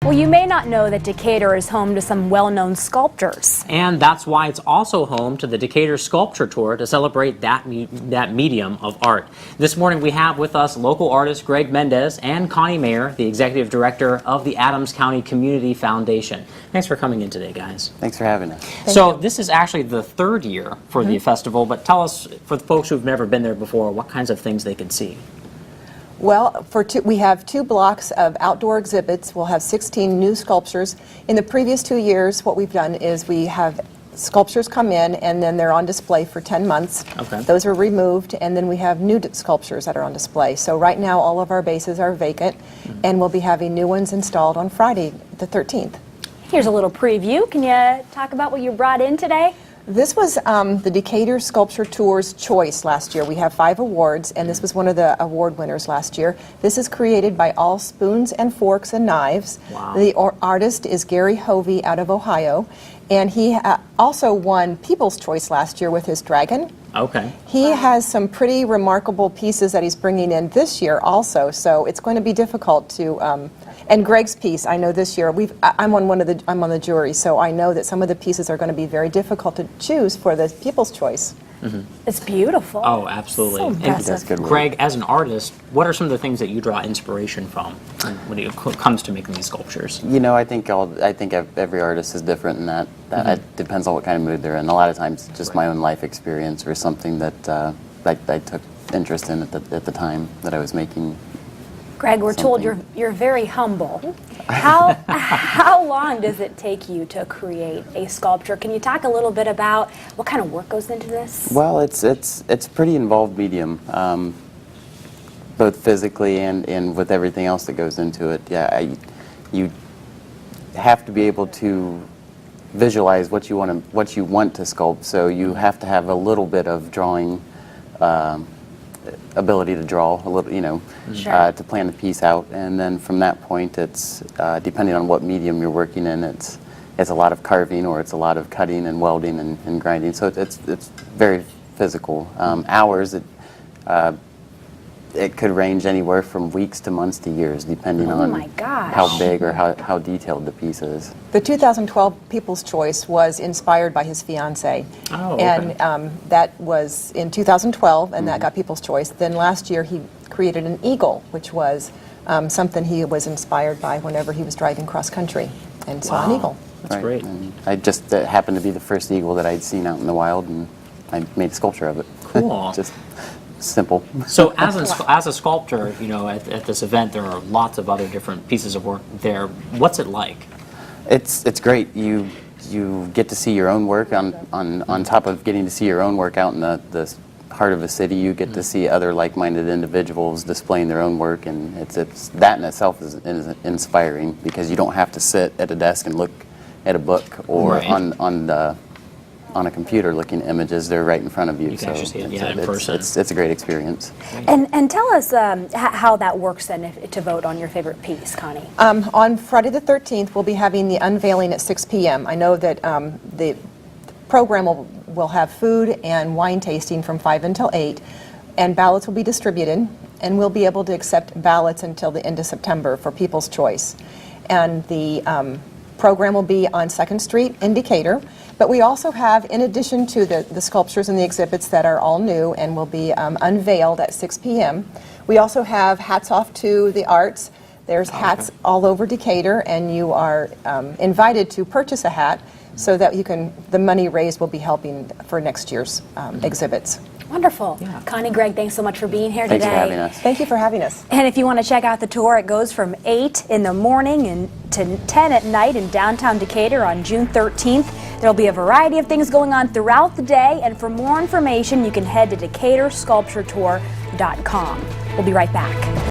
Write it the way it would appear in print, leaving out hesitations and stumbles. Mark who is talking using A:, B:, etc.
A: Well, you may not know that Decatur is home to some well-known sculptors.
B: And that's why it's also home to the Decatur Sculpture Tour to celebrate that medium of art. This morning we have with us local artist Greg Mendez and Connie Mayer, the executive director of the Adams County Community Foundation. Thanks for coming in today, guys.
C: Thanks for having us.
A: Thank you.
B: This is actually the third year for the festival, but tell us, for the folks who've never been there before, what kinds of things they can see.
D: Well, we have 2 blocks of outdoor exhibits. We'll have 16 new sculptures. In the previous 2 years, what we've done is we have sculptures come in and then they're on display for 10 months.
B: Okay.
D: Those are removed, and then we have new sculptures that are on display. So right now all of our bases are vacant, and we'll be having new ones installed on Friday the 13th.
A: Here's a little preview. Can you talk about what you brought in today?
D: This was the Decatur Sculpture Tour's choice last year. We have 5 awards, and this was one of the award winners last year. This is created by All Spoons and Forks and Knives.
B: Wow.
D: The artist is Gary Hovey out of Ohio, and he also won People's Choice last year with his dragon.
B: Okay.
D: He has some pretty remarkable pieces that he's bringing in this year also, so it's going to be difficult to. And Greg's piece, I know this year I'm on the jury, so I know that some of the pieces are going to be very difficult to choose for the People's Choice.
A: It's beautiful.
B: Oh, absolutely.
A: So
B: And
A: impressive.
C: That's good work.
B: Greg, as an artist, what are some of the things that you draw inspiration from when it comes to making these sculptures?
C: You know, I think every artist is different in that. It depends on what kind of mood they're in. A lot of times, it's just my own life experience or something that I took interest in at the time that I was making.
A: Greg, we're told you're very humble. How long does it take you to create a sculpture? Can you talk a little bit about what kind of work goes into this?
C: Well, it's a pretty involved medium, both physically and with everything else that goes into it. Yeah, you have to be able to visualize what you want to sculpt. So you have to have a little bit of drawing. Ability to draw a little,
A: Sure.
C: to plan the piece out, and then from that point, it's depending on what medium you're working in, it's a lot of carving or it's a lot of cutting and welding and grinding. So it's very physical. Hours, it could range anywhere from weeks to months to years, depending on
A: my gosh.
C: how big or how detailed the piece is.
D: The 2012 People's Choice was inspired by his fiancée.
B: Oh, okay.
D: And that was in 2012, and that got People's Choice. Then last year he created an eagle, which was something he was inspired by whenever he was driving cross country and saw an eagle.
B: That's great.
C: And it happened to be the first eagle that I'd seen out in the wild, and I made a sculpture of it.
B: Cool.
C: Just simple.
B: So as a sculptor, at this event, there are lots of other different pieces of work there. What's it like?
C: It's great. You get to see your own work on top of getting to see your own work out in the heart of a city. You get to see other like-minded individuals displaying their own work, and it's that in itself is inspiring, because you don't have to sit at a desk and look at a book or
B: Right.
C: on a computer looking at images. They're right in front of you.
B: You can actually see it, in person.
C: It's a great experience.
A: And tell us how that works then to vote on your favorite piece, Connie.
D: On Friday the 13th, we'll be having the unveiling at 6 p.m. I know that the program will have food and wine tasting from 5 until 8, and ballots will be distributed, and we'll be able to accept ballots until the end of September for People's Choice. And the program will be on 2nd Street in Decatur, but we also have, in addition to the sculptures and the exhibits that are all new and will be unveiled at 6 p.m., we also have Hats Off to the Arts. There's hats all over Decatur, and you are invited to purchase a hat so that the money raised will be helping for next year's exhibits.
A: Wonderful.
B: Yeah.
A: Connie, Greg, thanks so much for being here
C: Thanks
A: today.
C: for having us.
D: Thank you for having us.
A: And if you want to check out the tour, it goes from 8 in the morning and to 10 at night in downtown Decatur on June 13th. There'll be a variety of things going on throughout the day, and for more information, you can head to DecaturSculptureTour.com. We'll be right back.